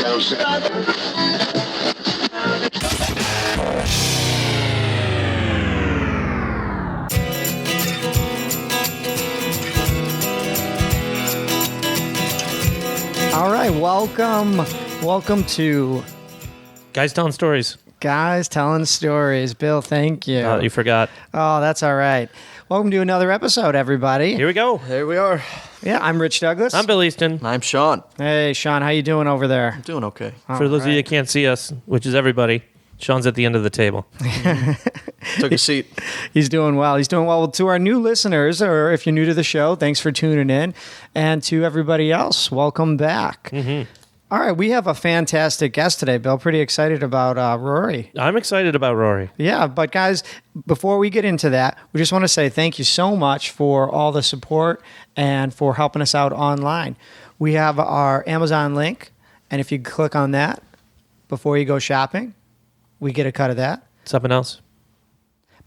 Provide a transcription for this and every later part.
All right, welcome to Guys Telling Stories. Guys Telling Stories. Bill, thank you. Oh, you forgot. Oh, that's all right. Welcome to another episode, everybody. Here we go. Here we are. Yeah, I'm Rich Douglas. I'm Bill Easton. I'm Sean. Hey, Sean, how you doing over there? I'm doing okay. For those of you that can't see us, which is everybody, Sean's at the end of the table. Took a seat. He's doing well. Well, to our new listeners, or if you're new to the show, thanks for tuning in. And to everybody else, welcome back. Mm-hmm. All right, we have a fantastic guest today, Bill. Pretty excited about Rory. I'm excited about Rory. Yeah, but guys, before we get into that, we just want to say thank you so much for all the support and for helping us out online. We have our Amazon link, and if you click on that before you go shopping, we get a cut of that. Something else?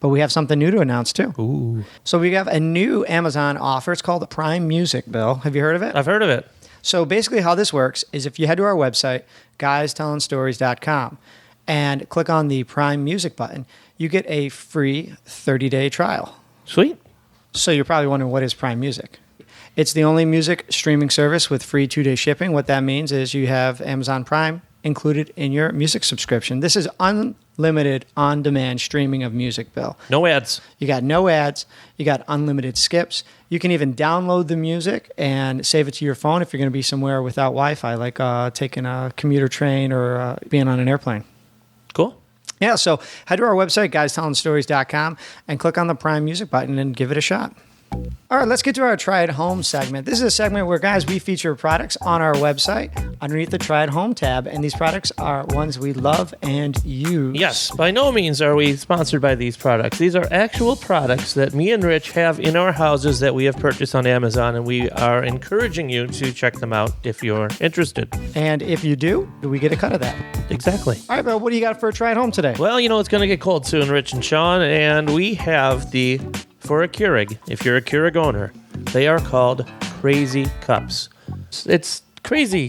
But we have something new to announce, too. Ooh. So we have a new Amazon offer. It's called Prime Music, Bill. Have you heard of it? I've heard of it. So basically how this works is if you head to our website, guystellingstories.com, and click on the Prime Music button, you get a free 30-day trial. Sweet. So you're probably wondering, what is Prime Music? It's the only music streaming service with free 2-day shipping. What that means is you have Amazon Prime included in your music subscription. This is unlimited on-demand streaming of music, Bill. No ads. You got no ads. You got unlimited skips. You can even download the music and save it to your phone if you're going to be somewhere without Wi-Fi, like taking a commuter train or being on an airplane. Cool. Yeah, so head to our website, guystellingstories.com, and click on the Prime Music button and give it a shot. All right, let's get to our Try at Home segment. This is a segment where, guys, we feature products on our website underneath the Try at Home tab, and these products are ones we love and use. Yes, by no means are we sponsored by these products. These are actual products that me and Rich have in our houses that we have purchased on Amazon, and we are encouraging you to check them out if you're interested. And if you do, we get a cut of that. Exactly. All right, Bill, what do you got for a Try at Home today? Well, you know, it's going to get cold soon, Rich and Sean, and we have the... For a Keurig, if you're a Keurig owner, they are called Crazy Cups. It's crazy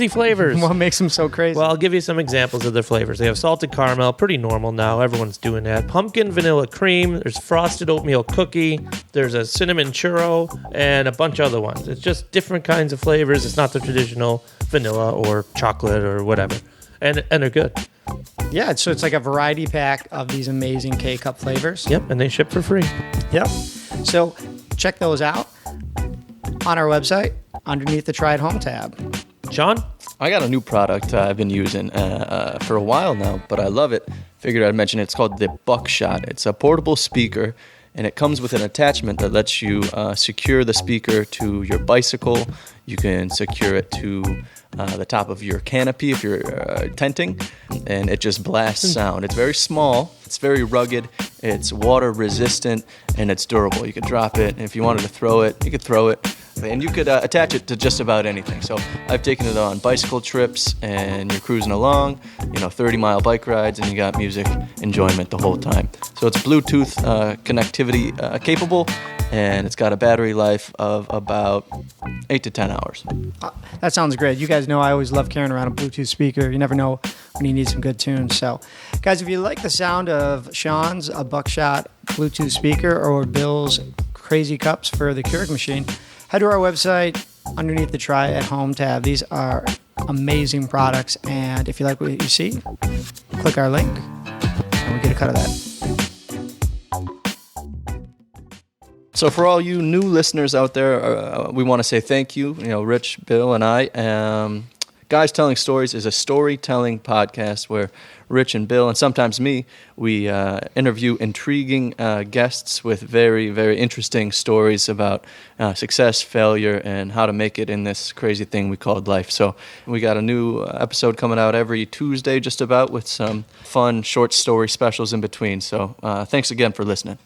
flavors. What makes them so crazy? Well, I'll give you some examples of their flavors. They have salted caramel, pretty normal now. Everyone's doing that. Pumpkin vanilla cream. There's frosted oatmeal cookie. There's a cinnamon churro and a bunch of other ones. It's just different kinds of flavors. It's not the traditional vanilla or chocolate or whatever. And they're good. Yeah, so it's like a variety pack of these amazing K-Cup flavors. Yep, and they ship for free. Yep. So check those out on our website underneath the Try at Home tab. Sean? I got a new product I've been using for a while now, but I love it. Figured I'd mention it. It's called the Buckshot. It's a portable speaker, and it comes with an attachment that lets you secure the speaker to your bicycle. You can secure it to the top of your canopy if you're tenting, and it just blasts sound. It's very small, it's very rugged, it's water resistant, and it's durable. You could drop it, and if you wanted to throw it, you could throw it, and you could attach it to just about anything. So I've taken it on bicycle trips, and you're cruising along, 30-mile bike rides, and you got music enjoyment the whole time. So it's Bluetooth connectivity capable, and it's got a battery life of about 8 to 10 hours. That sounds great. You guys know I always love carrying around a Bluetooth speaker. You never know when you need some good tunes. So, guys, if you like the sound of Sean's Buckshot Bluetooth speaker or Bill's Crazy Cups for the Keurig machine, head to our website underneath the Try at Home tab. These are amazing products, and if you like what you see, click our link, and we get a cut of that. So for all you new listeners out there, we want to say thank you. Rich, Bill, and I. Guys Telling Stories is a storytelling podcast where Rich and Bill, and sometimes me, we interview intriguing guests with very, very interesting stories about success, failure, and how to make it in this crazy thing we called life. So we got a new episode coming out every Tuesday just about, with some fun short story specials in between. So thanks again for listening.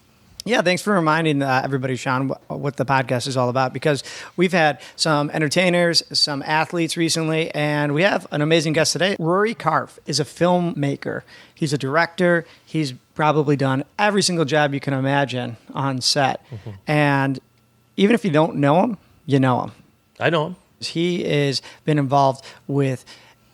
Yeah, thanks for reminding everybody, Sean, what the podcast is all about, because we've had some entertainers, some athletes recently, and we have an amazing guest today. Rory Karpf is a filmmaker. He's a director. He's probably done every single job you can imagine on set. Mm-hmm. And even if you don't know him, you know him. I know him. He has been involved with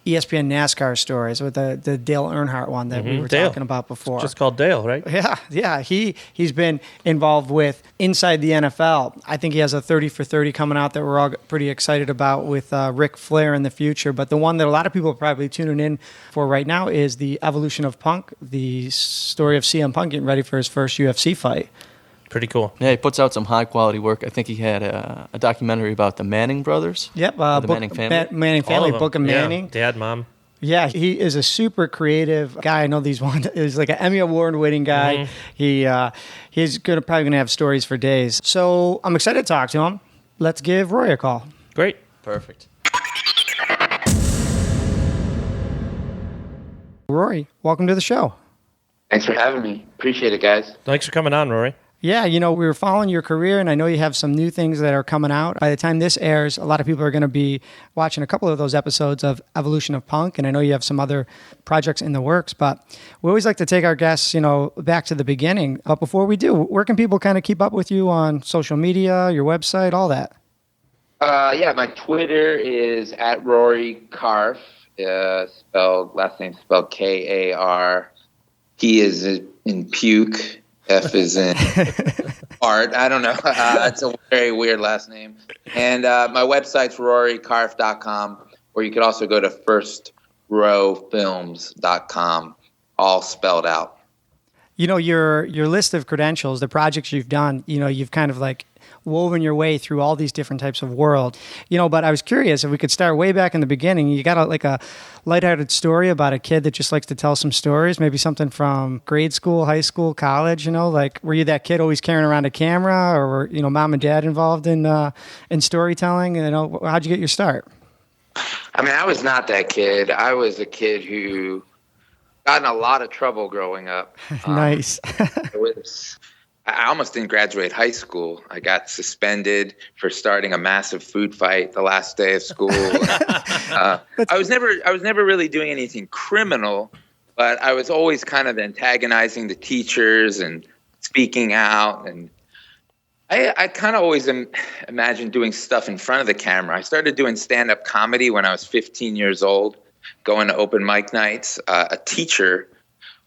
ESPN NASCAR stories with the Dale Earnhardt one that we were Dale. talking about before. Just called Dale, right? Yeah. He's been involved with Inside the NFL. I think he has a 30 for 30 coming out that we're all pretty excited about with Ric Flair in the future. But the one that a lot of people are probably tuning in for right now is the evolution of Punk, the story of CM Punk getting ready for his first UFC fight. Pretty cool. Yeah, he puts out some high quality work. I think he had a documentary about the Manning brothers. Yep, the Manning family. Manning All family, of them. Book of Manning. Yeah. Dad, mom. Yeah, he is a super creative guy. I know he's like an Emmy Award winning guy. He's probably gonna have stories for days. So I'm excited to talk to him. Let's give Rory a call. Great. Perfect. Rory, welcome to the show. Thanks for having me. Appreciate it, guys. Thanks for coming on, Rory. Yeah, we were following your career, and I know you have some new things that are coming out. By the time this airs, a lot of people are going to be watching a couple of those episodes of Evolution of Punk, and I know you have some other projects in the works, but we always like to take our guests, back to the beginning. But before we do, where can people kind of keep up with you on social media, your website, all that? My Twitter is at Rory Karpf, last name spelled K-A-R. P is in puke. F is in art. I don't know. It's a very weird last name. And my website's rorykarpf.com, or you could also go to firstrowfilms.com, all spelled out. Your list of credentials, the projects you've done, you've kind of like woven your way through all these different types of world. But I was curious if we could start way back in the beginning. You got a lighthearted story about a kid that just likes to tell some stories, maybe something from grade school, high school, college, were you that kid always carrying around a camera, or were, mom and dad involved in storytelling? How'd you get your start? I mean, I was not that kid. I was a kid who got in a lot of trouble growing up. Nice. I almost didn't graduate high school. I got suspended for starting a massive food fight the last day of school. I was never really doing anything criminal, but I was always kind of antagonizing the teachers and speaking out. And I kind of always imagined doing stuff in front of the camera. I started doing stand-up comedy when I was 15 years old, going to open mic nights. A teacher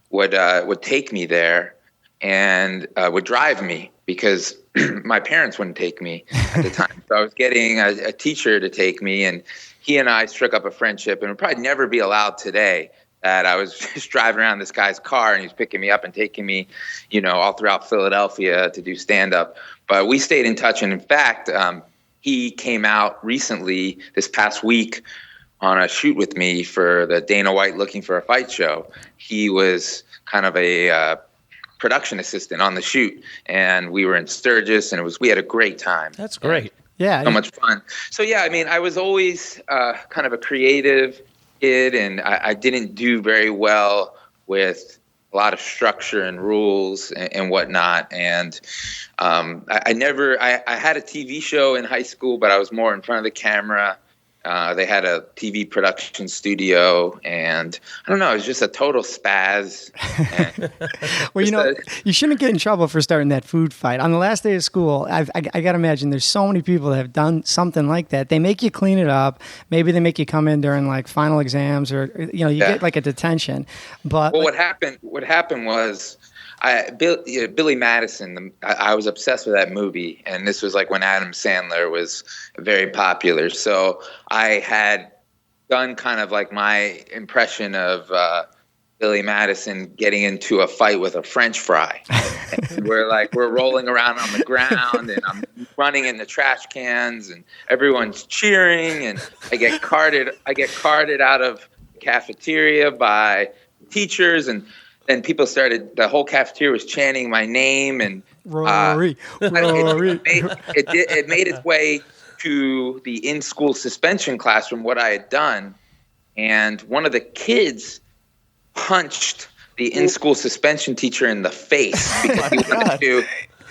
would take me there and would drive me because my parents wouldn't take me at the time. So I was getting a teacher to take me, and he and I struck up a friendship, and it would probably never be allowed today that I was just driving around this guy's car and he was picking me up and taking me, all throughout Philadelphia to do stand-up. But we stayed in touch, and in fact, he came out recently this past week on a shoot with me for the Dana White Looking for a Fight show. He was kind of a production assistant on the shoot, and we were in Sturgis, and we had a great time. That's great. Yeah. So much fun. So yeah, I mean, I was always kind of a creative kid, and I didn't do very well with a lot of structure and rules and whatnot. And I had a TV show in high school, but I was more in front of the camera. They had a TV production studio, and I don't know, it was just a total spaz. Well, you shouldn't get in trouble for starting that food fight. On the last day of school, I got to imagine there's so many people that have done something like that. They make you clean it up. Maybe they make you come in during like final exams, or, get like a detention. But what happened was, Billy Madison, I was obsessed with that movie, and this was like when Adam Sandler was very popular. So I had done kind of like my impression of Billy Madison getting into a fight with a French fry. And we're rolling around on the ground, and I'm running in the trash cans, and everyone's cheering, and I get carted out of the cafeteria by teachers, and then the whole cafeteria was chanting my name, and Rory. It made its way to the in-school suspension class from what I had done, and one of the kids punched the in-school suspension teacher in the face because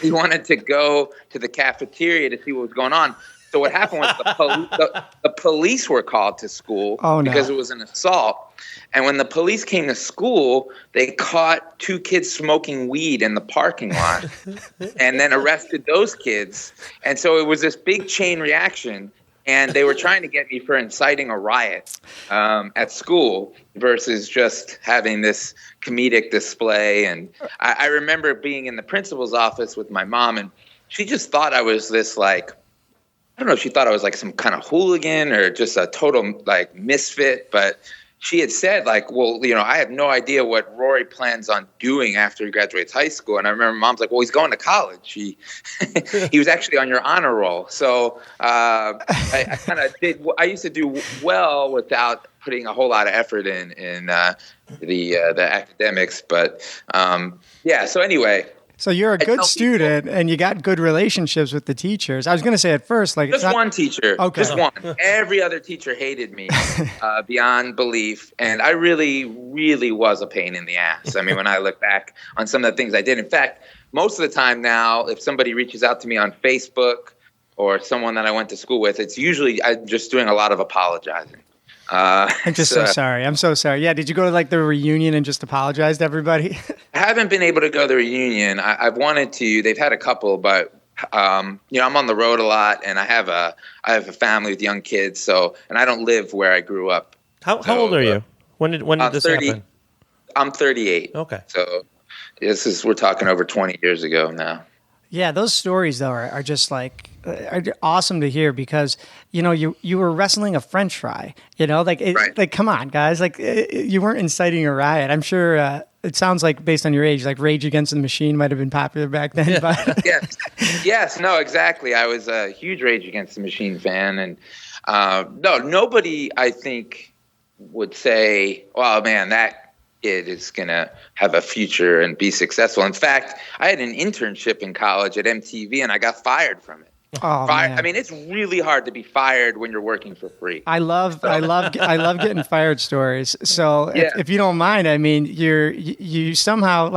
he wanted to go to the cafeteria to see what was going on. So what happened was the police were called to school because it was an assault. And when the police came to school, they caught 2 kids smoking weed in the parking lot and then arrested those kids. And so it was this big chain reaction. And they were trying to get me for inciting a riot at school versus just having this comedic display. And I remember being in the principal's office with my mom, and she just thought I was this like, I don't know if she thought I was like some kind of hooligan or just a total like misfit, but she had said like, well, I have no idea what Rory plans on doing after he graduates high school. And I remember Mom's like, well, he's going to college. He was actually on your honor roll. So I kind of I used to do well without putting a whole lot of effort in the academics. But so anyway. So you're a good student, and you got good relationships with the teachers. I was going to say at first, like, just one teacher, okay, just one. Every other teacher hated me beyond belief, and I really, really was a pain in the ass. I mean, when I look back on some of the things I did, in fact, most of the time now, if somebody reaches out to me on Facebook or someone that I went to school with, it's usually I'm just doing a lot of apologizing. I'm just so sorry. I'm so sorry. Yeah, did you go to like the reunion and just apologize to everybody? I haven't been able to go to the reunion. I've wanted to. They've had a couple, but I'm on the road a lot, and I have a family with young kids. And I don't live where I grew up. How old are you? When did this happen? I'm 38. Okay. So we're talking over 20 years ago now. Yeah, those stories though are just like are awesome to hear because you were wrestling a French fry. Right. Like come on, guys, like you weren't inciting a riot. I'm sure it sounds like based on your age, like Rage Against the Machine might have been popular back then. Yeah. But yes, no, exactly. I was a huge Rage Against the Machine fan, and nobody I think would say, "Oh man, that kid is going to have a future and be successful." In fact, I had an internship in college at MTV, and I got fired from it. Oh, man. I mean, it's really hard to be fired when you're working for free. I love getting fired stories. So if you don't mind, I mean, you somehow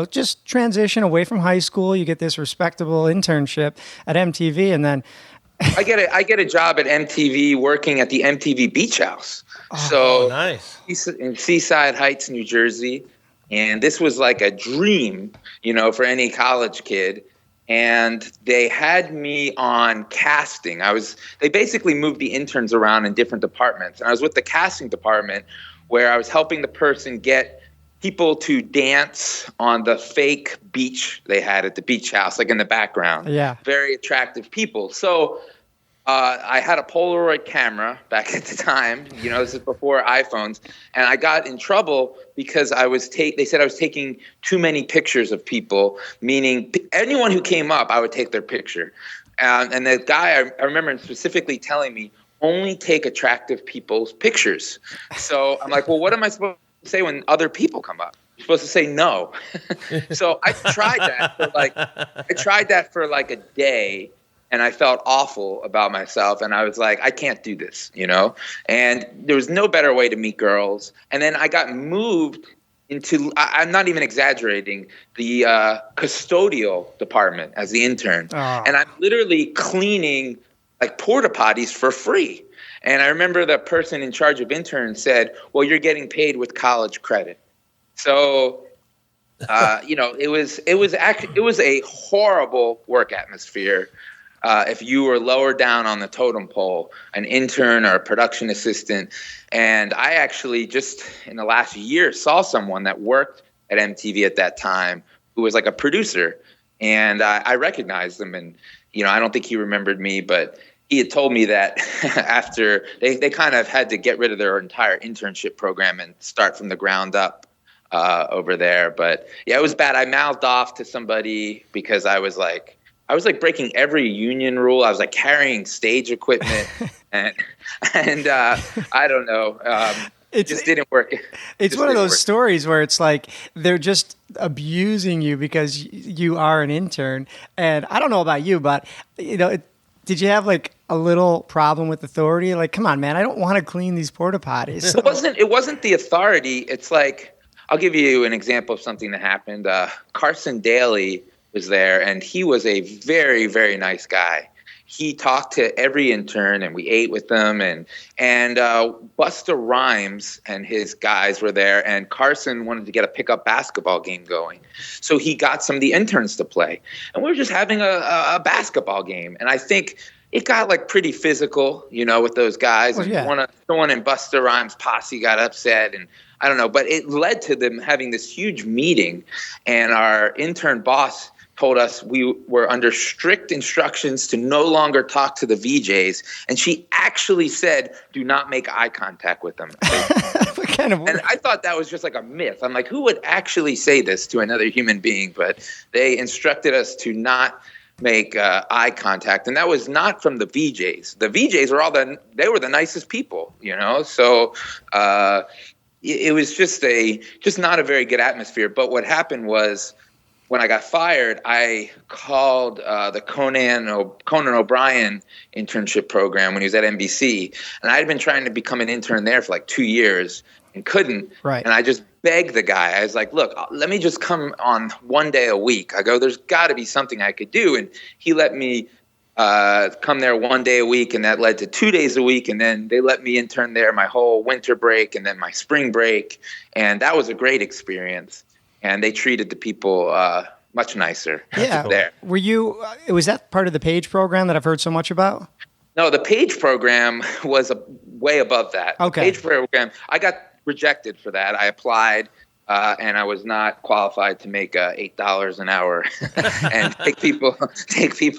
just transition away from high school. You get this respectable internship at MTV, and then I get a job at MTV working at the MTV Beach House. Oh, nice. In Seaside Heights, New Jersey. And this was like a dream, for any college kid. And they had me on casting. They basically moved the interns around in different departments. And I was with the casting department where I was helping the person get people to dance on the fake beach they had at the beach house, like in the background. Yeah. Very attractive people. So I had a Polaroid camera back at the time. This is before iPhones. And I got in trouble because they said I was taking too many pictures of people, meaning anyone who came up, I would take their picture. And the guy, I remember specifically telling me, only take attractive people's pictures. So I'm like, well, what am I supposed to say when other people come up? You're supposed to say no. So I tried that for like a day. And I felt awful about myself. And I was like, I can't do this, And there was no better way to meet girls. And then I got moved into, I'm not even exaggerating, the custodial department as the intern. Oh. And I'm literally cleaning like porta potties for free. And I remember the person in charge of interns said, well, you're getting paid with college credit. So, it was a horrible work atmosphere. If you were lower down on the totem pole, an intern or a production assistant. And I actually just in the last year saw someone that worked at MTV at that time who was like a producer. And I recognized him. And, I don't think he remembered me, but he had told me that after they kind of had to get rid of their entire internship program and start from the ground up over there. But yeah, it was bad. I mouthed off to somebody because I was like breaking every union rule. I was like carrying stage equipment and I don't know. It just didn't work. It's one of those stories where it's like they're just abusing you because you are an intern. And I don't know about you, but did you have like a little problem with authority? Like, come on, man, I don't want to clean these porta potties. So. It wasn't the authority. It's like, I'll give you an example of something that happened. Carson Daly was there, and he was a very, very nice guy. He talked to every intern, and we ate with them. And Busta Rhymes and his guys were there, and Carson wanted to get a pickup basketball game going. So he got some of the interns to play. And we were just having a basketball game. And I think, it got like pretty physical, with those guys. Well, yeah. And someone in Busta Rhymes' posse got upset, and I don't know, but it led to them having this huge meeting, and our intern boss told us we were under strict instructions to no longer talk to the VJs, and she actually said, "Do not make eye contact with them." What kind of? And I thought that was just like a myth. I'm like, who would actually say this to another human being? But they instructed us to not make eye contact, and that was not from the VJs. The VJs were they were the nicest people, So it was just not a very good atmosphere. But what happened was, when I got fired, I called the Conan O'Brien internship program when he was at NBC, and I had been trying to become an intern there for like 2 years and couldn't. Right. And I just begged the guy. I was like, "Look, let me just come on 1 day a week." I go, "There's got to be something I could do," and he let me come there 1 day a week, and that led to 2 days a week, and then they let me intern there my whole winter break and then my spring break, and that was a great experience. And they treated the people much nicer. Yeah. There. Were you? Was that part of the Page program that I've heard so much about? No, the Page program was way above that. Okay. The Page program, I got rejected for that. I applied, and I was not qualified to make $8 an hour and take people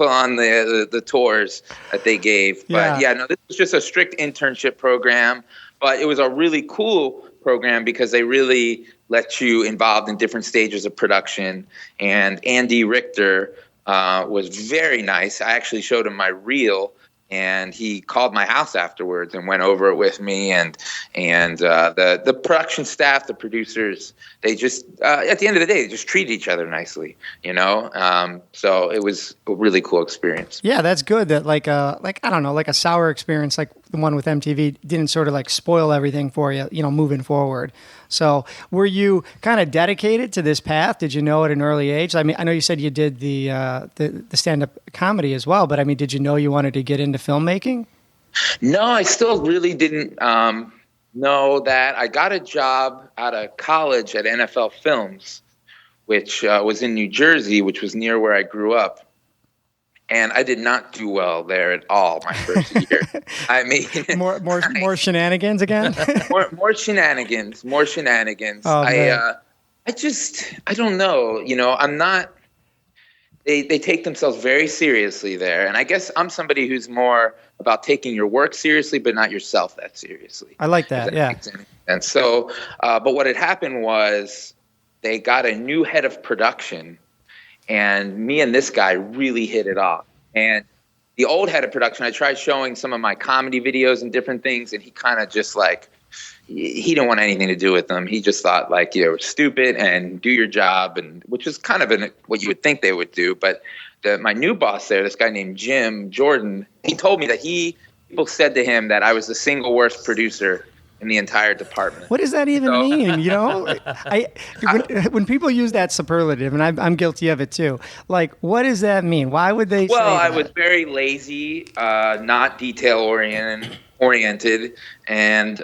on the tours that they gave. But no, this was just a strict internship program. But it was a really cool program because they really let you involved in different stages of production. And Andy Richter was very nice. I actually showed him my reel, and he called my house afterwards and went over it with me. And the production staff, the producers, they just at the end of the day, they just treated each other nicely, So it was a really cool experience. Yeah, that's good. That like I don't know, like a sour experience, like the one with MTV, didn't sort of like spoil everything for you, moving forward. So were you kind of dedicated to this path? Did you know at an early age? I mean, I know you said you did the stand-up comedy as well, but I mean, did you know you wanted to get into filmmaking? No, I still really didn't know that. I got a job out of college at NFL Flims, which was in New Jersey, which was near where I grew up. And I did not do well there at all my first year. I mean, more shenanigans again. more shenanigans. Oh, I don't know. I'm not. They take themselves very seriously there, and I guess I'm somebody who's more about taking your work seriously, but not yourself that seriously. I like that. Yeah. And so, but what had happened was they got a new head of production. And me and this guy really hit it off. And the old head of production, I tried showing some of my comedy videos and different things, and he kind of just he didn't want anything to do with them. He just thought we're stupid and do your job, and which is kind of what you would think they would do. But my new boss there, this guy named Jim Jordan, he told me that people said to him that I was the single worst producer in the entire department. What does that even mean? When people use that superlative, and I'm guilty of it too. Like, what does that mean? Why would they? Well, say I that? was very lazy, not detail oriented, and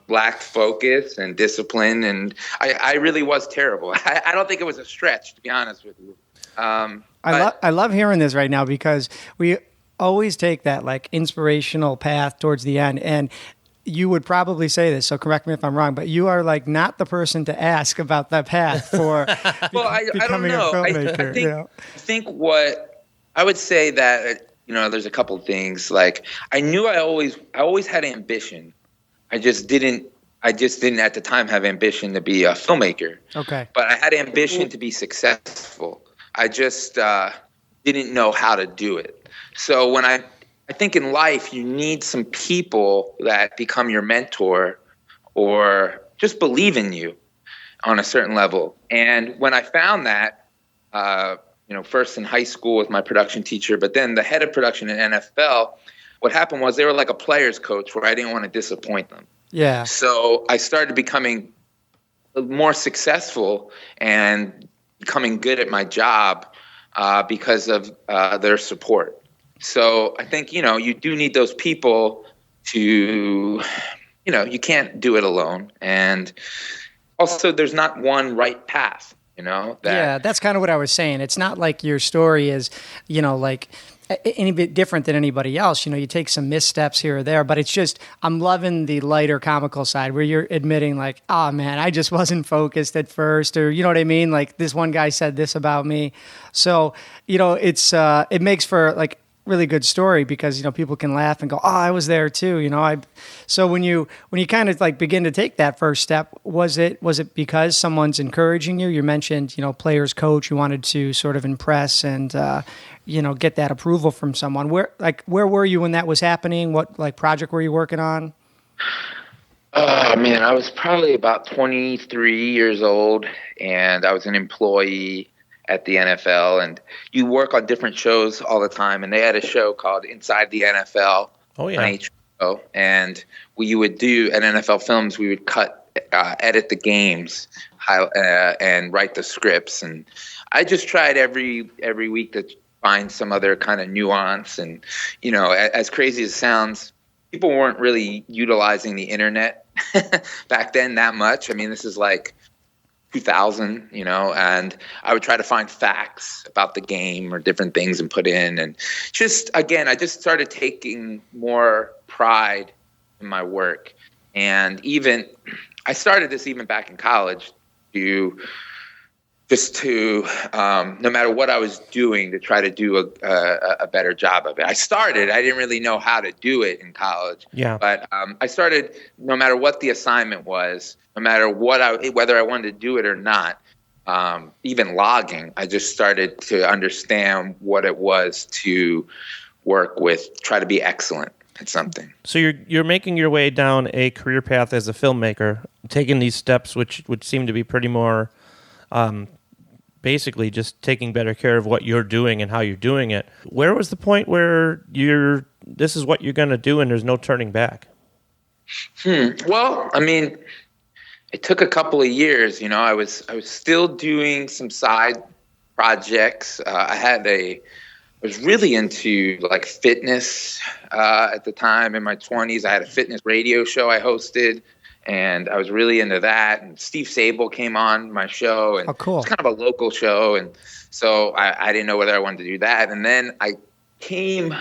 lacked focus and discipline, and I really was terrible. I don't think it was a stretch, to be honest with you. I love hearing this right now because we always take that like inspirational path towards the end, and you would probably say this, so correct me if I'm wrong, but you are like not the person to ask about that path for becoming a filmmaker. I think what I would say that, there's a couple of things. Like, I knew I always had ambition. I just didn't at the time have ambition to be a filmmaker. Okay. But I had ambition to be successful. I just didn't know how to do it. So when I think in life you need some people that become your mentor or just believe in you on a certain level. And when I found that, first in high school with my production teacher, but then the head of production in NFL, what happened was they were like a player's coach where I didn't want to disappoint them. Yeah. So I started becoming more successful and becoming good at my job because of their support. So I think, you do need those people to, you can't do it alone. And also there's not one right path, Yeah, that's kind of what I was saying. It's not like your story is, like any bit different than anybody else. You take some missteps here or there, but it's just, I'm loving the lighter comical side where you're admitting like, oh man, I just wasn't focused at first, or you know what I mean? Like this one guy said this about me. So, it's, it makes for like really good story because, people can laugh and go, oh, I was there too. So when you kind of like begin to take that first step, was it because someone's encouraging you? You mentioned, players coach, you wanted to sort of impress and, get that approval from someone. Where were you when that was happening? What like project were you working on? Oh man, I was probably about 23 years old and I was an employee at the NFL, and you work on different shows all the time. And they had a show called Inside the NFL on HBO. And we would do at NFL Films, we would edit the games, and write the scripts. And I just tried every week to find some other kind of nuance. And as crazy as it sounds, people weren't really utilizing the internet back then that much. I mean, this is like 2000, and I would try to find facts about the game or different things and put in. And just, again, I just started taking more pride in my work. And I started this even back in college to no matter what I was doing, to try to do a better job of it. I didn't really know how to do it in college. Yeah. But I started, no matter what the assignment was, no matter whether I wanted to do it or not, even logging, I just started to understand what it was to work with, try to be excellent at something. So you're making your way down a career path as a filmmaker, taking these steps, which would seem to be pretty more basically just taking better care of what you're doing and how you're doing it. Where was the point where this is what you're going to do and there's no turning back? Well, I mean, it took a couple of years. I was still doing some side projects. I was really into like fitness at the time in my 20s. I had a fitness radio show I hosted. And I was really into that. And Steve Sable came on my show. And cool. It's kind of a local show. And so I didn't know whether I wanted to do that. And then I became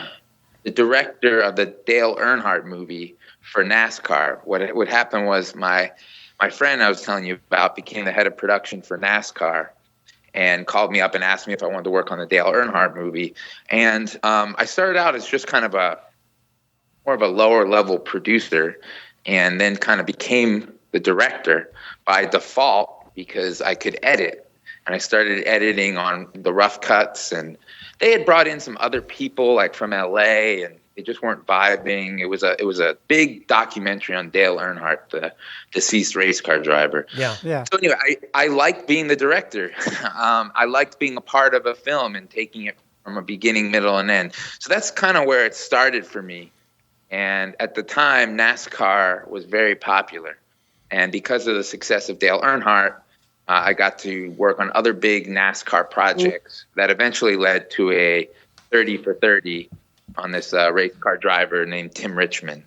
the director of the Dale Earnhardt movie for NASCAR. What happened was my friend I was telling you about became the head of production for NASCAR and called me up and asked me if I wanted to work on the Dale Earnhardt movie. And I started out as just kind of more of a lower level producer, and then kind of became the director by default because I could edit. And I started editing on the rough cuts, and they had brought in some other people like from LA, and they just weren't vibing. It was a big documentary on Dale Earnhardt, the deceased race car driver. Yeah. So anyway, I liked being the director. I liked being a part of a film and taking it from a beginning, middle, and end. So that's kind of where it started for me. And at the time, NASCAR was very popular. And because of the success of Dale Earnhardt, I got to work on other big NASCAR projects that eventually led to a 30 for 30 on this race car driver named Tim Richmond.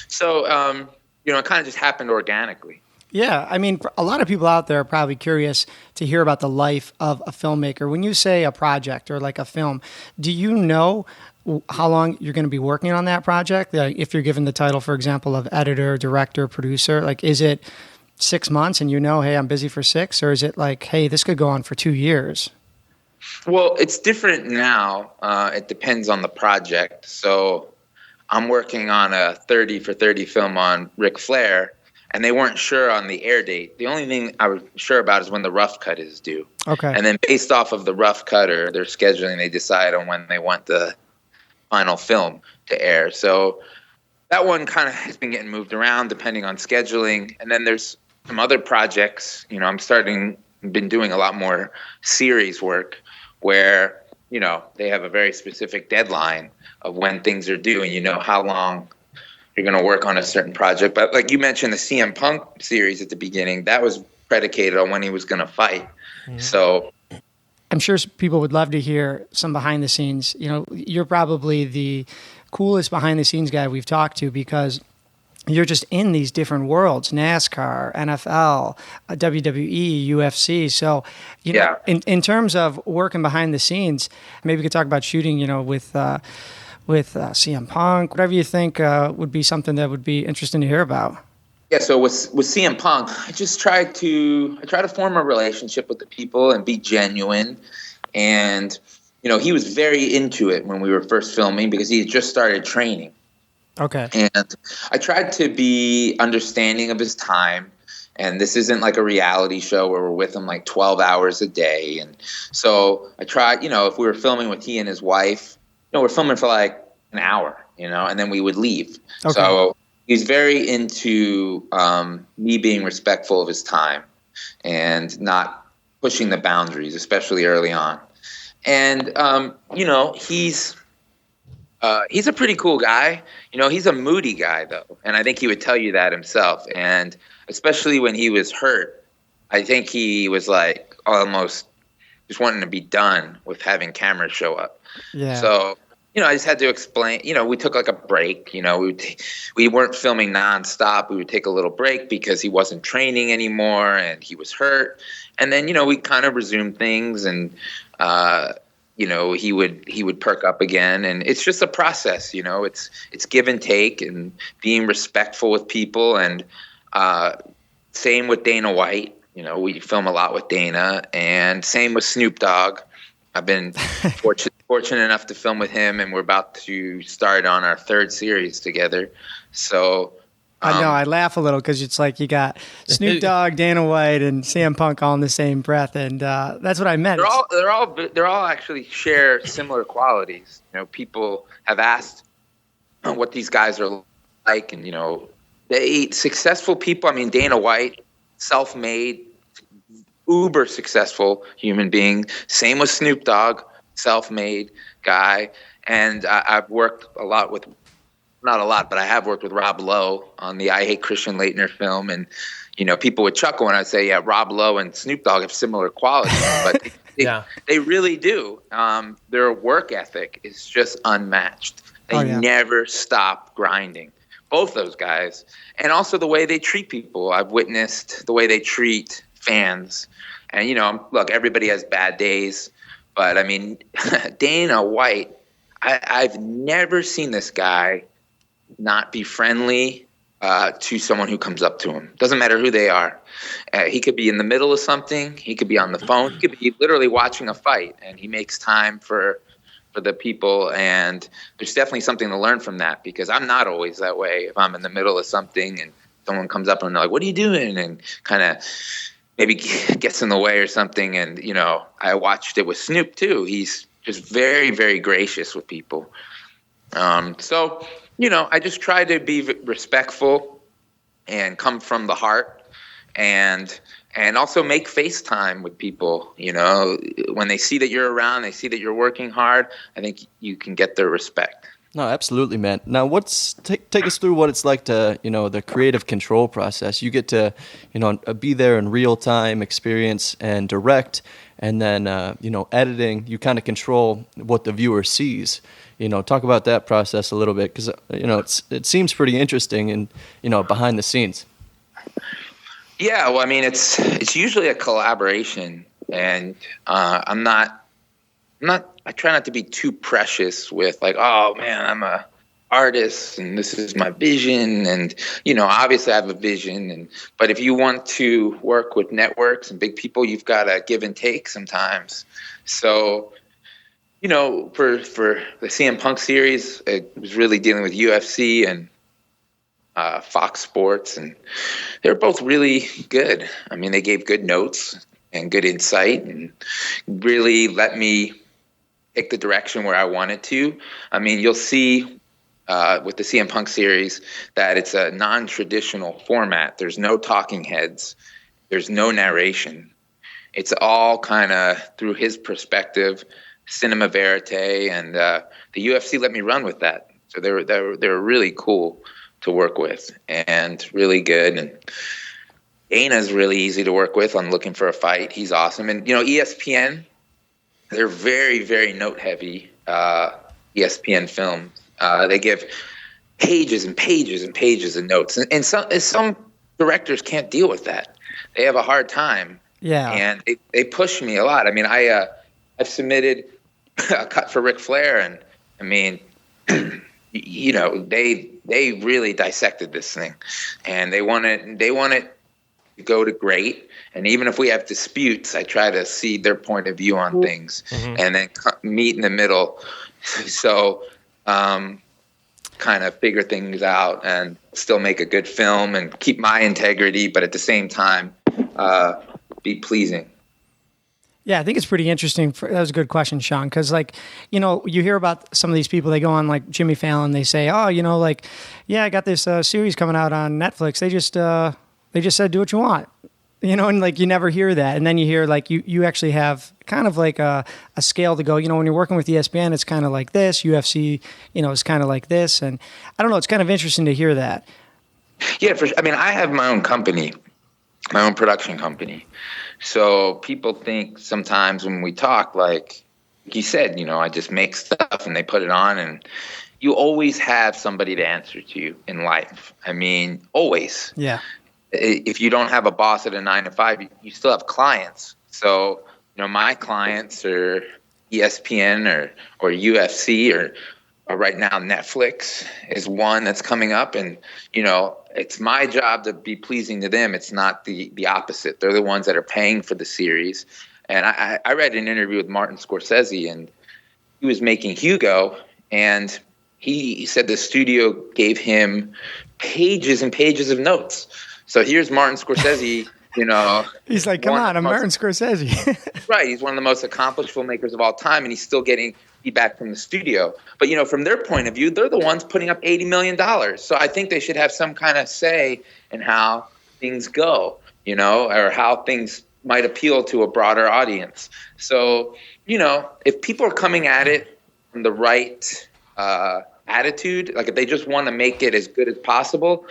So, it kind of just happened organically. Yeah, I mean, a lot of people out there are probably curious to hear about the life of a filmmaker. When you say a project or like a film, do you know how long you're going to be working on that project? Like if you're given the title, for example, of editor, director, producer, like is it 6 months and hey, I'm busy for 6? Or is it like, hey, this could go on for 2 years? Well, it's different now. It depends on the project. So I'm working on a 30 for 30 film on Ric Flair, and they weren't sure on the air date. The only thing I was sure about is when the rough cut is due. Okay. And then based off of the rough cut or their scheduling, they decide on when they want the final film to air. So that one kind of has been getting moved around depending on scheduling. And then there's some other projects. Been doing a lot more series work where, they have a very specific deadline of when things are due and how long you're going to work on a certain project. But like you mentioned, the CM Punk series at the beginning, that was predicated on when he was going to fight. Mm-hmm. So I'm sure people would love to hear some behind the scenes. You're probably the coolest behind the scenes guy we've talked to because you're just in these different worlds, NASCAR, NFL, WWE, UFC. So, you know, in terms of working behind the scenes, maybe we could talk about shooting, you know, with CM Punk, whatever you think would be something that would be interesting to hear about. Yeah, so with CM Punk, I try to form a relationship with the people and be genuine. And, you know, he was very into it when we were first filming because he had just started training. Okay. And I tried to be understanding of his time. And this isn't like a reality show where we're with him like 12 hours a day. And so I tried, you know, if we were filming with he and his wife, you know, we're filming for like an hour, you know, and then we would leave. Okay. So he's very into me being respectful of his time and not pushing the boundaries, especially early on. And, you know, he's a pretty cool guy. You know, he's a moody guy, though, and I think he would tell you that himself. And especially when he was hurt, I think he was like almost just wanting to be done with having cameras show up. Yeah. So, you know, I just had to explain. You know, we took like a break. You know, we weren't filming nonstop. We would take a little break because he wasn't training anymore and he was hurt. And then, you know, we kind of resumed things and. You know, he would perk up again, and it's just a process. You know, it's give and take, and being respectful with people, and same with Dana White. You know, we film a lot with Dana, and same with Snoop Dogg. I've been fortunate enough to film with him, and we're about to start on our third series together. So. I know, I laugh a little because it's like you got Snoop Dogg, Dana White, and CM Punk all in the same breath, and that's what I meant. They're all actually share similar qualities. You know, people have asked what these guys are like, and you know, successful people. I mean, Dana White, self-made, uber successful human being. Same with Snoop Dogg, self-made guy, and I've worked a lot with. Not a lot, but I have worked with Rob Lowe on the I Hate Christian Laettner film. And, you know, people would chuckle when I say, yeah, Rob Lowe and Snoop Dogg have similar qualities. But they really do. Their work ethic is just unmatched. They never stop grinding. Both those guys. And also the way they treat people. I've witnessed the way they treat fans. And, you know, look, everybody has bad days. But, I mean, Dana White, I've never seen this guy not be friendly to someone who comes up to him. Doesn't matter who they are. He could be in the middle of something. He could be on the phone. He could be literally watching a fight, and he makes time for the people. And there's definitely something to learn from that because I'm not always that way. If I'm in the middle of something and someone comes up and they're like, "What are you doing?" and kind of maybe gets in the way or something. And, you know, I watched it with Snoop too. He's just very, very gracious with people. So, you know, I just try to be respectful and come from the heart and also make FaceTime with people. You know, when they see that you're around, they see that you're working hard, I think you can get their respect. No, absolutely, man. Now, take us through what it's like to, you know, the creative control process. You get to, you know, be there in real time, experience and direct, and then, you know, editing, you kind of control what the viewer sees. You know, talk about that process a little bit because, you know, it seems pretty interesting and, you know, behind the scenes. Yeah, well, I mean, it's usually a collaboration, and I try not to be too precious with like, oh man, I'm a artist and this is my vision, and you know, obviously I have a vision, but if you want to work with networks and big people, you've got to give and take sometimes. So, you know, for the CM Punk series, it was really dealing with UFC and Fox Sports, and they were both really good. I mean, they gave good notes and good insight and really let me pick the direction where I wanted to. I mean, you'll see with the CM Punk series that it's a non-traditional format. There's no talking heads. There's no narration. It's all kind of through his perspective, cinema verite, and the UFC let me run with that. So they were really cool to work with and really good. And Dana's really easy to work with on looking for a fight. He's awesome. And, you know, ESPN, they're very, very note heavy, ESPN Films. They give pages and pages and pages of notes. And some directors can't deal with that. They have a hard time. Yeah. And they push me a lot. I mean, I've submitted a cut for Ric Flair, and I mean, you know, they really dissected this thing, and they want it to go to great. And even if we have disputes, I try to see their point of view on things, and then meet in the middle. So, kind of figure things out and still make a good film and keep my integrity, but at the same time, be pleasing. Yeah, I think it's pretty interesting. That was a good question, Sean, because, like, you know, you hear about some of these people, they go on, like, Jimmy Fallon, they say, oh, you know, like, yeah, I got this series coming out on Netflix. They just said, do what you want, you know, and, like, you never hear that. And then you hear, like, you actually have kind of like a scale to go, you know, when you're working with ESPN, it's kind of like this, UFC, you know, it's kind of like this. And I don't know, it's kind of interesting to hear that. Yeah, I mean, I have my own company, my own production company. So people think sometimes when we talk, like you said, you know, I just make stuff and they put it on, and you always have somebody to answer to you in life. I mean, always. Yeah. If you don't have a boss at a 9 to 5, you still have clients. So, you know, my clients are ESPN or UFC or right now Netflix is one that's coming up, and, you know, it's my job to be pleasing to them. It's not the opposite. They're the ones that are paying for the series. And I read an interview with Martin Scorsese, and he was making Hugo, and he said the studio gave him pages and pages of notes. So here's Martin Scorsese, you know. He's like, come on, I'm Martin Scorsese. Right. He's one of the most accomplished filmmakers of all time, and he's still getting feedback from the studio. But, you know, from their point of view, they're the ones putting up $80 million. So I think they should have some kind of say in how things go, you know, or how things might appeal to a broader audience. So, you know, if people are coming at it from the right attitude, like if they just want to make it as good as possible,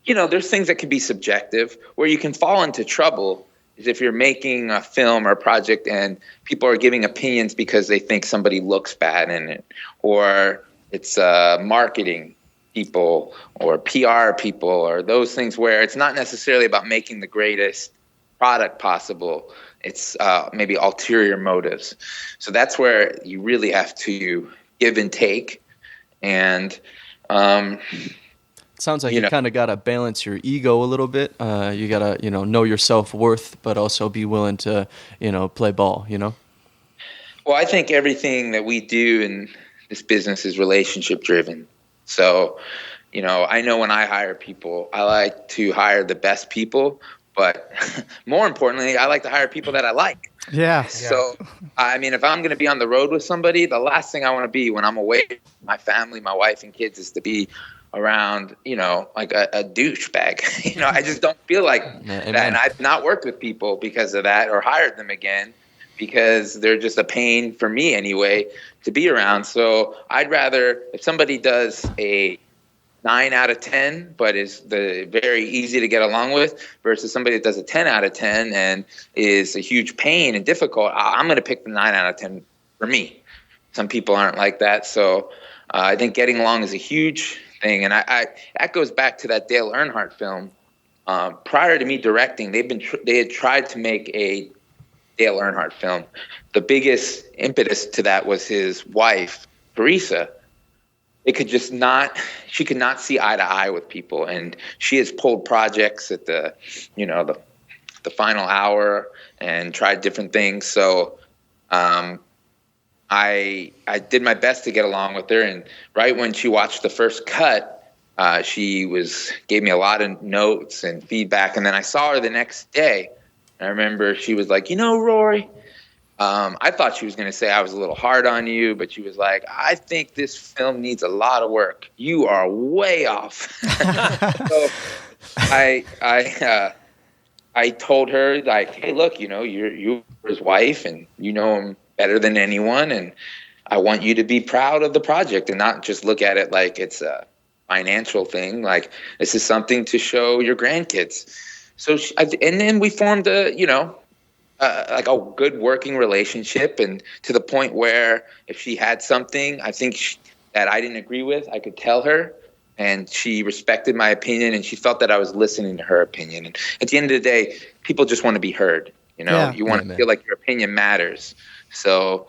you know, there's things that can be subjective. Where you can fall into trouble is if you're making a film or a project and people are giving opinions because they think somebody looks bad in it, or it's marketing people or PR people or those things where it's not necessarily about making the greatest product possible. It's maybe ulterior motives. So that's where you really have to give and take. And sounds like you kind of got to balance your ego a little bit. You got to, you know your self-worth, but also be willing to, you know, play ball, you know? Well, I think everything that we do in this business is relationship driven. So, you know, I know when I hire people, I like to hire the best people, but more importantly, I like to hire people that I like. Yeah. So, I mean, if I'm going to be on the road with somebody, the last thing I want to be when I'm away from my family, my wife and kids, is to be around, you know, like a douchebag. You know, I just don't feel like that. And I've not worked with people because of that, or hired them again because they're just a pain for me anyway to be around. So I'd rather, if somebody does a 9 out of 10, but is very easy to get along with, versus somebody that does a 10 out of 10 and is a huge pain and difficult, I'm going to pick the 9 out of 10 for me. Some people aren't like that. So I think getting along is a huge thing. And I that goes back to that Dale Earnhardt film. Prior to me directing, they had tried to make a Dale Earnhardt film. The biggest impetus to that was his wife, Teresa. She could not see eye to eye with people, and she has pulled projects at the final hour and tried different things. So I did my best to get along with her, and right when she watched the first cut, she gave me a lot of notes and feedback, and then I saw her the next day. I remember she was like, Rory, I thought she was going to say I was a little hard on you, but she was like, I think this film needs a lot of work. You are way off. So I told her, like, hey, look, you're his wife and you know him better than anyone, and I want you to be proud of the project and not just look at it like it's a financial thing. Like, this is something to show your grandkids. So, and then we formed a good working relationship, and to the point where if she had something, I think that I didn't agree with, I could tell her, and she respected my opinion, and she felt that I was listening to her opinion. And at the end of the day, people just want to be heard. You know, Yeah. you want to feel like your opinion matters. So,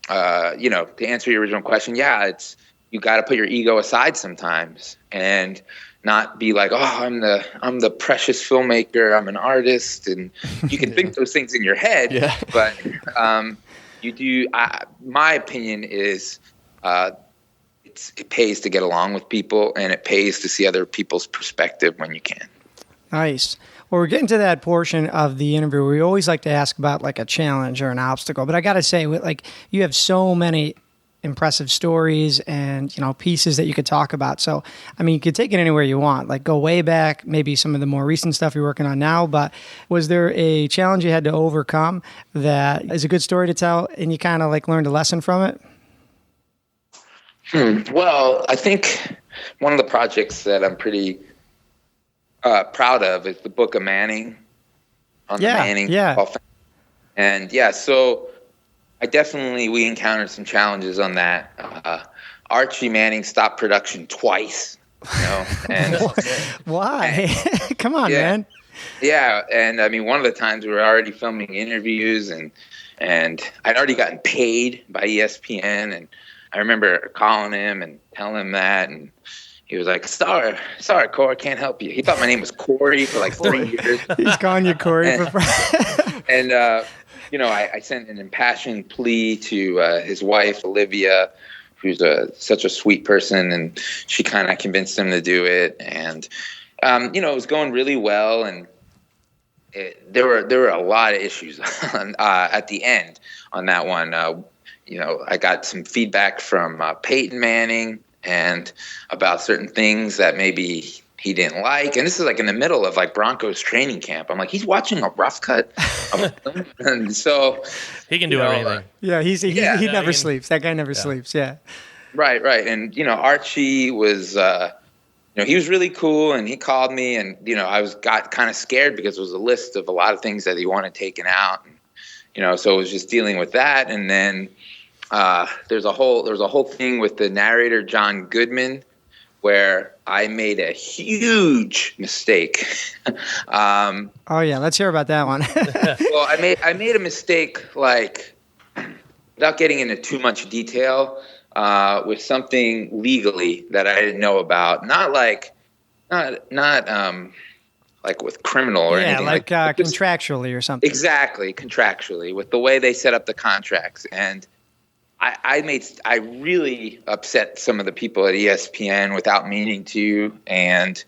to answer your original question, you got to put your ego aside sometimes and not be like, oh, I'm the precious filmmaker. I'm an artist, and you can think those things in your head. Yeah. But you do. My opinion is, it pays to get along with people, and it pays to see other people's perspective when you can. Nice. Well, we're getting to that portion of the interview where we always like to ask about like a challenge or an obstacle. But I got to say, like, you have so many impressive stories and, pieces that you could talk about. So, I mean, you could take it anywhere you want, like go way back, maybe some of the more recent stuff you're working on now. But was there a challenge you had to overcome that is a good story to tell and you kind of like learned a lesson from it? Well, I think one of the projects that I'm pretty proud of is the Book of Manning on the Manning. Yeah. And so we encountered some challenges on that. Archie Manning stopped production twice, and why? Come on, man. Yeah. And I mean, one of the times we were already filming interviews and I'd already gotten paid by ESPN, and I remember calling him and telling him that, and he was like, sorry, Corey, can't help you. He thought my name was Corey for like 3 years. He's calling you Corey and I sent an impassioned plea to his wife, Olivia, who's such a sweet person, and she kind of convinced him to do it. And, it was going really well, and there were a lot of issues at the end on that one. I got some feedback from Peyton Manning and about certain things that maybe he didn't like. And this is like in the middle of like Broncos training camp. I'm like, he's watching a rough cut of a film. And so he can do everything. He never sleeps. That guy never sleeps. Yeah. Right. And, Archie was, he was really cool, and he called me, and, I got kind of scared because it was a list of a lot of things that he wanted taken out. And, so it was just dealing with that. And then, there was a whole thing with the narrator, John Goodman, where I made a huge mistake. Let's hear about that one. Well, I made a mistake, like, without getting into too much detail, with something legally that I didn't know about. Not like with criminal or anything. Yeah, like contractually or something. Exactly, contractually, with the way they set up the contracts. And I really upset some of the people at ESPN without meaning to, and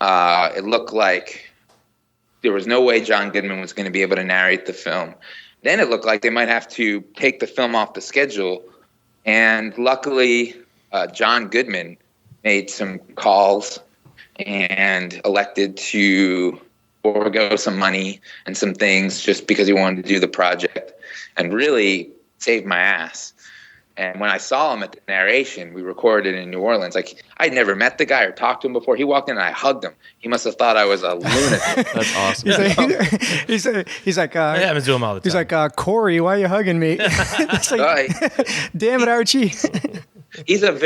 it looked like there was no way John Goodman was going to be able to narrate the film. Then it looked like they might have to take the film off the schedule, and luckily John Goodman made some calls and elected to forego some money and some things just because he wanted to do the project, and really saved my ass. And when I saw him at the narration, we recorded in New Orleans. Like, I'd never met the guy or talked to him before. He walked in and I hugged him. He must have thought I was a lunatic. That's awesome. He's like, it happens to him all the time. He's like, Corey, why are you hugging me? It's like, damn it, Archie. He's I'm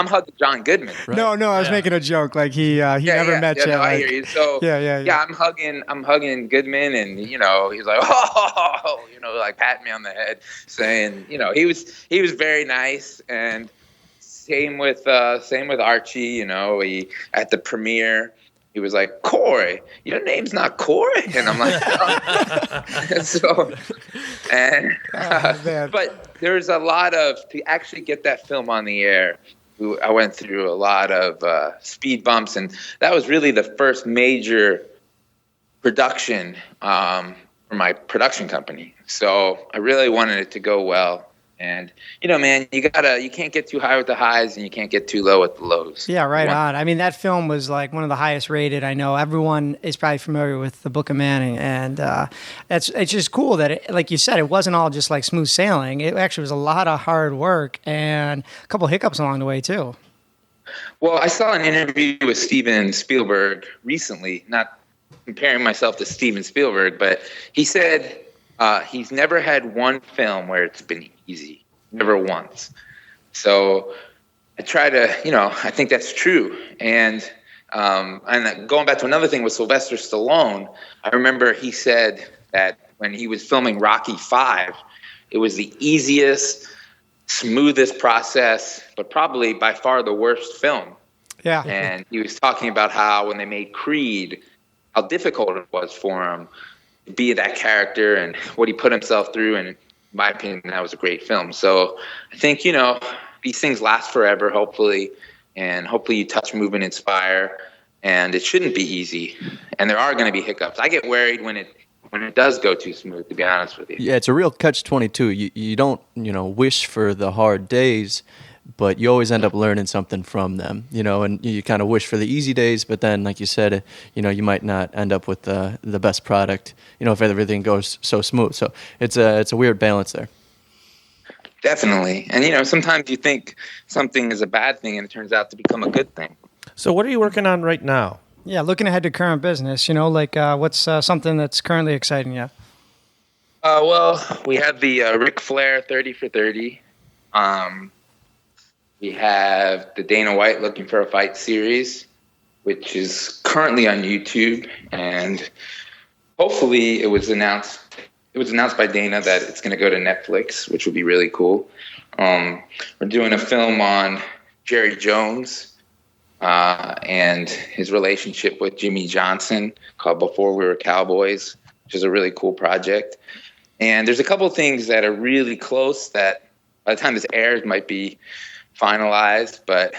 hugging John Goodman. Right? No, I was making a joke. Like he never met you. No, I hear you. So I'm hugging Goodman, and he's like, like patting me on the head, saying, he was very nice. And same with Archie. He at the premiere, he was like, Corey, your name's not Corey. And I'm like, oh. But there's a lot to actually get that film on the air. I went through a lot of speed bumps, and that was really the first major production for my production company. So I really wanted it to go well. And, man, you can't get too high with the highs, and you can't get too low with the lows. Yeah, right on. I mean, that film was like one of the highest rated. I know everyone is probably familiar with the Book of Manning, and it's just cool that, like you said, it wasn't all just like smooth sailing. It actually was a lot of hard work and a couple hiccups along the way too. Well, I saw an interview with Steven Spielberg recently, not comparing myself to Steven Spielberg, but he said he's never had one film where it's been easy, never once. So I try to, I think that's true. And going back to another thing with Sylvester Stallone, I remember he said that when he was filming Rocky V, it was the easiest, smoothest process, but probably by far the worst film. Yeah. And he was talking about how when they made Creed, how difficult it was for him to be that character and what he put himself through. And in my opinion, that was a great film. So I think, these things last forever, hopefully. And hopefully you touch, move, and inspire. And it shouldn't be easy. And there are going to be hiccups. I get worried when it does go too smooth, to be honest with you. Yeah, it's a real catch-22. You don't, wish for the hard days, but you always end up learning something from them, and you kind of wish for the easy days, but then, like you said, you might not end up with the best product, if everything goes so smooth. So it's a weird balance there. Definitely. And, sometimes you think something is a bad thing and it turns out to become a good thing. So what are you working on right now? Yeah, looking ahead to current business, what's something that's currently exciting you? Well, we have the Ric Flair 30 for 30. We have the Dana White Looking for a Fight series, which is currently on YouTube. And hopefully it was announced by Dana that it's going to go to Netflix, which would be really cool. We're doing a film on Jerry Jones and his relationship with Jimmy Johnson called Before We Were Cowboys, which is a really cool project. And there's a couple of things that are really close that by the time this airs might be finalized, but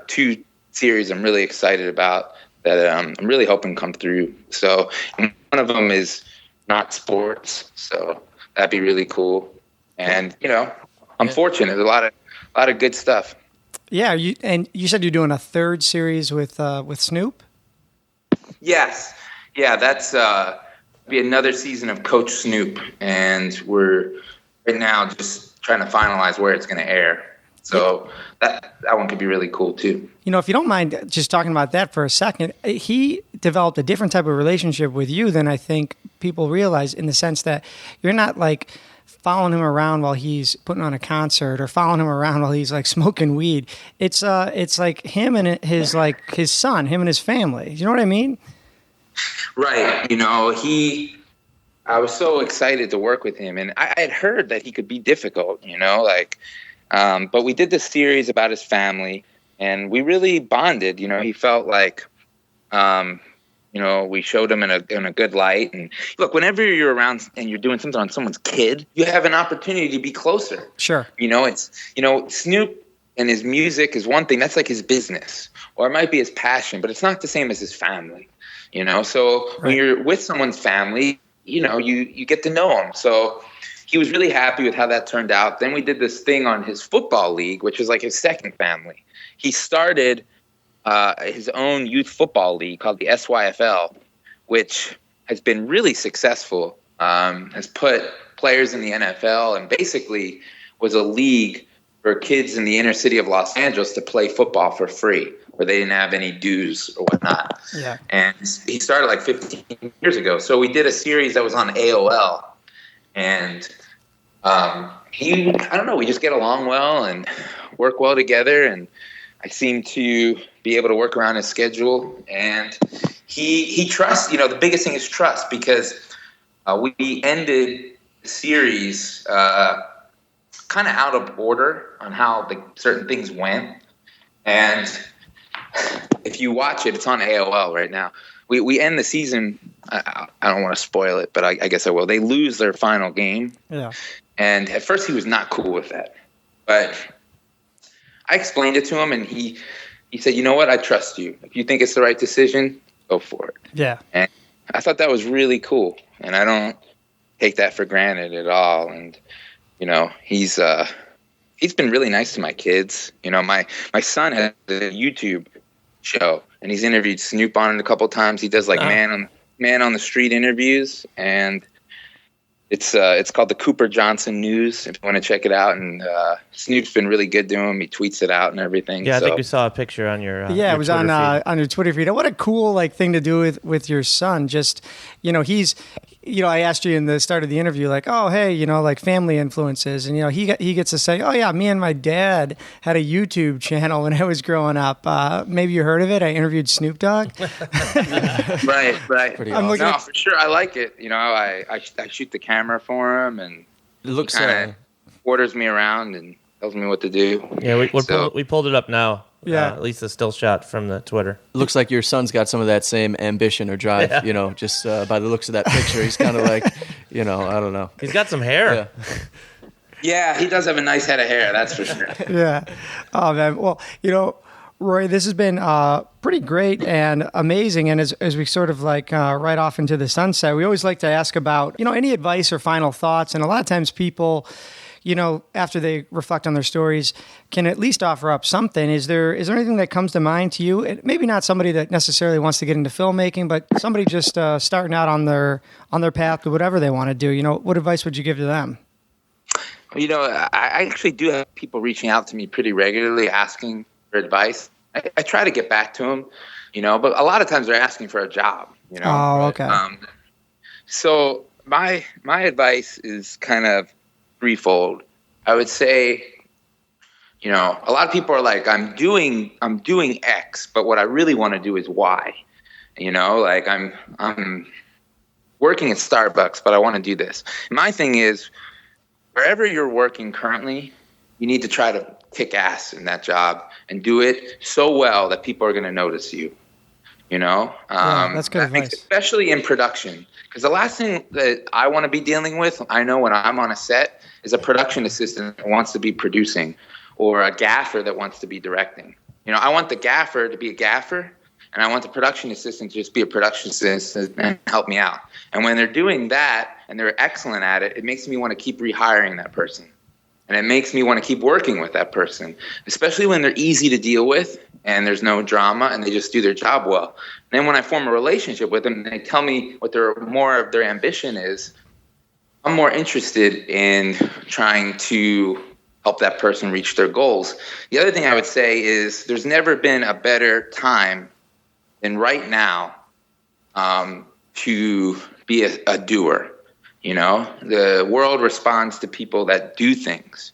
2 series I'm really excited about that I'm really hoping come through. So one of them is not sports, so that'd be really cool. And I'm fortunate. There's a lot of good stuff. Yeah, you said you're doing a 3rd series with Snoop? Yes. Yeah, that's be another season of Coach Snoop, and we're right now just trying to finalize where it's going to air. So that one could be really cool too. If you don't mind just talking about that for a second, he developed a different type of relationship with you than I think people realize, in the sense that you're not like following him around while he's putting on a concert or following him around while he's like smoking weed. It's like him and his son, him and his family. You know what I mean? Right. I was so excited to work with him, and I had heard that he could be difficult, but we did this series about his family, and we really bonded. He felt like, we showed him in a good light. And look, whenever you're around and you're doing something on someone's kid, you have an opportunity to be closer. Sure. Snoop and his music is one thing. That's like his business, or it might be his passion, but it's not the same as his family. So right. When you're with someone's family, you get to know them. So he was really happy with how that turned out. Then we did this thing on his football league, which was like his second family. He started his own youth football league called the SYFL, which has been really successful, has put players in the NFL, and basically was a league for kids in the inner city of Los Angeles to play football for free, where they didn't have any dues or whatnot. Yeah. And he started like 15 years ago. So we did a series that was on AOL. And we just get along well and work well together. And I seem to be able to work around his schedule. And he trusts, the biggest thing is trust, because we ended the series kind of out of order on how certain things went. And if you watch it, it's on AOL right now. We end the season. I don't want to spoil it, but I guess I will. They lose their final game. Yeah. And at first he was not cool with that. But I explained it to him, and he said, "You know what? I trust you. If you think it's the right decision, go for it." Yeah. And I thought that was really cool. And I don't take that for granted at all. And, he's been really nice to my kids. My son has a YouTube show, and he's interviewed Snoop on it a couple times. He does like man on the street interviews, and It's called the Cooper Johnson News, if you want to check it out. And Snoop's been really good to him. He tweets it out and everything. Yeah, I think we saw a picture on your it was Twitter on your Twitter feed. What a cool thing to do with your son. Just, he's, I asked you in the start of the interview, like, oh, hey, family influences. And, he gets to say, oh, yeah, me and my dad had a YouTube channel when I was growing up. Maybe you heard of it. I interviewed Snoop Dogg. Right. Pretty awesome. No, for sure. I like it. I shoot the camera for him, and It looks kind of orders me around and tells me what to do. Yeah, we pulled it up now. Yeah. At least a still shot from the Twitter. looks like your son's got some of that same ambition or drive, just by the looks of that picture. He's kind of like, I don't know. He's got some hair. Yeah. Yeah, he does have a nice head of hair, that's for sure. Yeah. Oh, man. Well, Rory, this has been pretty great and amazing. And as we sort of ride off into the sunset, we always like to ask about, any advice or final thoughts. And a lot of times people, after they reflect on their stories, can at least offer up something. Is there anything that comes to mind to you? Maybe not somebody that necessarily wants to get into filmmaking, but somebody just starting out on their path to whatever they want to do. What advice would you give to them? I actually do have people reaching out to me pretty regularly asking for advice. I try to get back to them, but a lot of times they're asking for a job, Oh, okay. So my advice is kind of threefold. I would say, a lot of people are like, I'm doing X, but what I really want to do is Y. I'm working at Starbucks, but I want to do this. My thing is, wherever you're working currently, you need to try to kick ass in that job and do it so well that people are going to notice you. That's good advice. Especially in production, because the last thing that I want to be dealing with, I know when I'm on a set, is a production assistant that wants to be producing, or a gaffer that wants to be directing. I want the gaffer to be a gaffer, and I want the production assistant to just be a production assistant and help me out. And when they're doing that and they're excellent at it, it makes me want to keep rehiring that person. And it makes me want to keep working with that person, especially when they're easy to deal with and there's no drama and they just do their job well. And then when I form a relationship with them and they tell me what more of their ambition is, I'm more interested in trying to help that person reach their goals. The other thing I would say is there's never been a better time than right now to be a doer. The world responds to people that do things.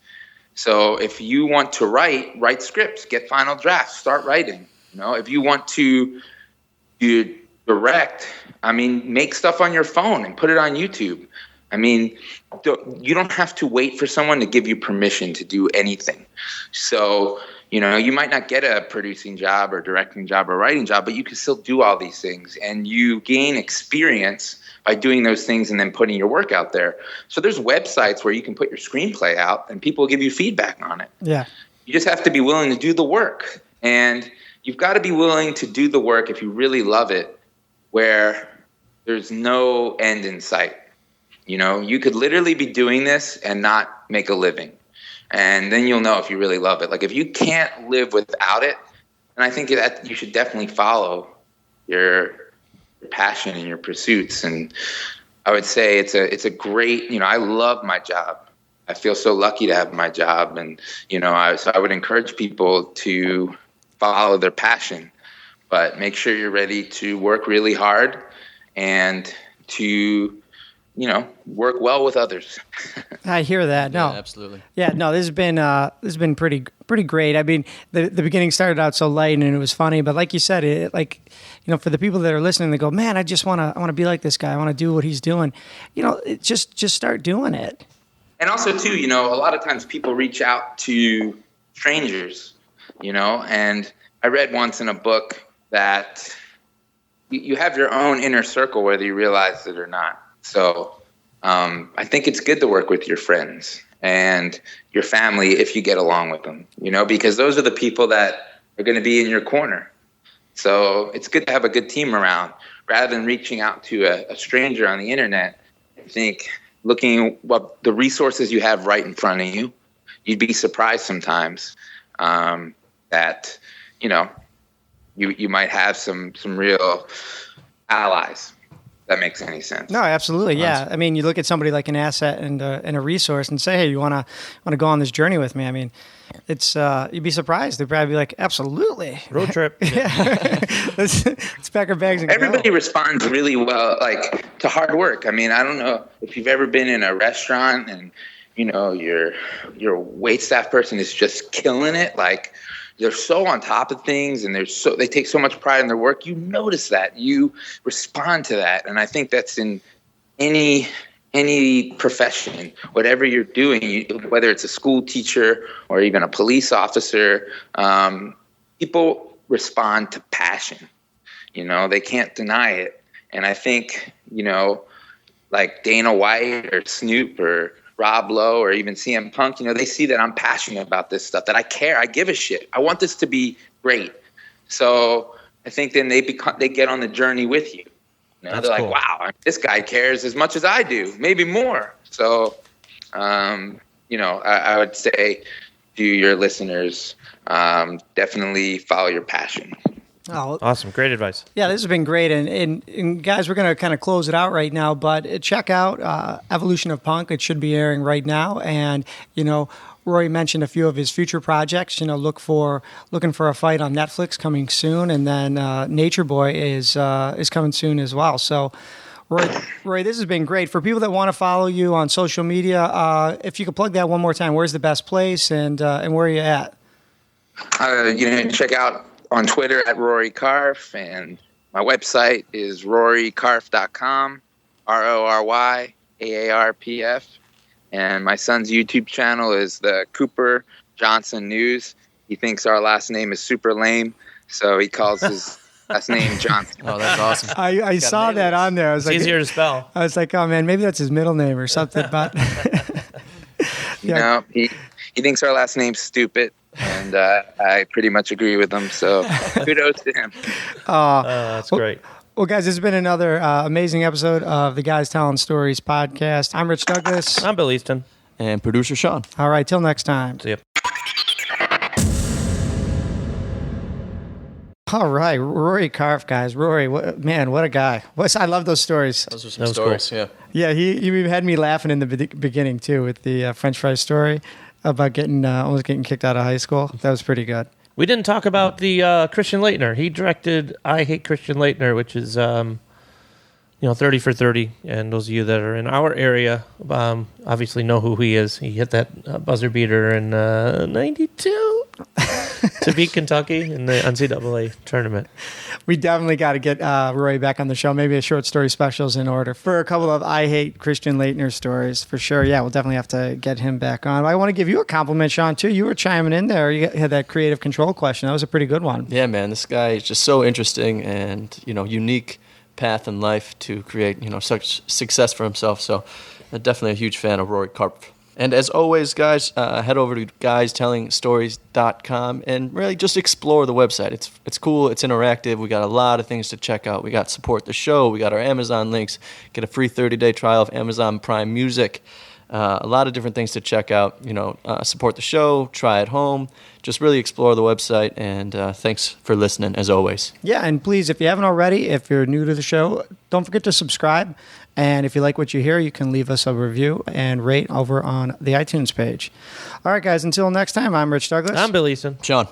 So if you want to write scripts, get final drafts, start writing. If you want to direct, make stuff on your phone and put it on YouTube. You don't have to wait for someone to give you permission to do anything. So, you might not get a producing job or directing job or writing job, but you can still do all these things, and you gain experience by doing those things and then putting your work out there. So there's websites where you can put your screenplay out and people will give you feedback on it. Yeah. You just have to be willing to do the work. And you've got to be willing to do the work if you really love it, where there's no end in sight. You could literally be doing this and not make a living. And then you'll know if you really love it. Like if you can't live without it, then I think that you should definitely follow your passion and your pursuits. And I would say it's a great, I love my job. I feel so lucky to have my job. And, so I would encourage people to follow their passion, but make sure you're ready to work really hard and to, work well with others. I hear that. No, Yeah, absolutely. Yeah, no, this has been pretty great. The beginning started out so light and it was funny, but like you said, for the people that are listening, they go, man, I want to be like this guy. I want to do what he's doing. Just start doing it. And also too, a lot of times people reach out to strangers, and I read once in a book that you have your own inner circle, whether you realize it or not. So I think it's good to work with your friends and your family if you get along with them, because those are the people that are going to be in your corner. So it's good to have a good team around rather than reaching out to a stranger on the internet. I think looking what the resources you have right in front of you, you'd be surprised sometimes that, you might have some real allies. that makes any sense. No, absolutely. Yeah. I mean, you look at somebody like an asset and a resource and say, hey, you want to go on this journey with me? I mean, it's you'd be surprised. They'd probably be like, absolutely. Road trip. Yeah. let's pack our bags and Everybody go. responds really well, like, to hard work. I mean, I don't know if you've ever been in a restaurant and, you know, your waitstaff person is just killing it. Like, they're so on top of things and they take so much pride in their work. You notice that. You respond to that. And I think that's in any profession, whatever you're doing, whether it's a school teacher or even a police officer, people respond to passion. You know, they can't deny it. And I think, you know, like Dana White or Snoop or Rob Lowe or even CM Punk, you know, they see that I'm passionate about this stuff, that I care, I give a shit. I want this to be great. So I think then they get on the journey with you. You know, they're cool. Like, wow, this guy cares as much as I do, maybe more. So, you know, I would say to your listeners, definitely follow your passion. Oh, awesome. Great advice. Yeah, this has been great. And guys, we're going to kind of close it out right now, but check out Evolution of Punk. It should be airing right now. And, you know, Rory mentioned a few of his future projects. You know, looking for a Fight on Netflix coming soon. And then Nature Boy is coming soon as well. So, Rory, this has been great. For people that want to follow you on social media, if you could plug that one more time, where's the best place and where are you at? You know, check out on Twitter at Rory Karpf, and my website is rorykarpf.com, RoryAarpf, and my son's YouTube channel is the Cooper Johnson News. He thinks our last name is super lame, so he calls his last name Johnson. Oh, that's awesome. I saw that on there. I was it's easier to spell. I was like, oh man, maybe that's his middle name or something. But No, he thinks our last name's stupid. And I pretty much agree with him. So kudos to him. That's great. Well, guys, this has been another amazing episode of the Guys Telling Stories podcast. I'm Rich Douglas. I'm Bill Easton. And producer Sean. All right, till next time. See ya. All right, Rory Karpf, guys. Rory, what a guy. I love those stories. Those are some stories, cool. yeah. Yeah, he had me laughing in the beginning, too, with the French fry story about almost getting kicked out of high school. That was pretty good. We didn't talk about the Christian Laettner. He directed I Hate Christian Laettner, which is 30 for 30. And those of you that are in our area obviously know who he is. He hit that buzzer beater in 92 to beat Kentucky in the NCAA tournament. We definitely got to get Rory back on the show. Maybe a short story special is in order for a couple of I Hate Christian Laettner stories for sure. Yeah, we'll definitely have to get him back on. I want to give you a compliment, Sean, too. You were chiming in there. You had that creative control question. That was a pretty good one. Yeah, man. This guy is just so interesting and, unique path in life to create, such success for himself. So definitely a huge fan of Rory Karpf. And as always, guys, head over to guystellingstories.com and really just explore the website. It's cool. It's interactive. We got a lot of things to check out. We got support the show. We got our Amazon links. Get a free 30-day trial of Amazon Prime Music. A lot of different things to check out. Support the show. Try at home. Just really explore the website. And thanks for listening, as always. Yeah, and please, if you haven't already, if you're new to the show, don't forget to subscribe. And if you like what you hear, you can leave us a review and rate over on the iTunes page. All right, guys, until next time, I'm Rich Douglas. I'm Bill Easton. Sean.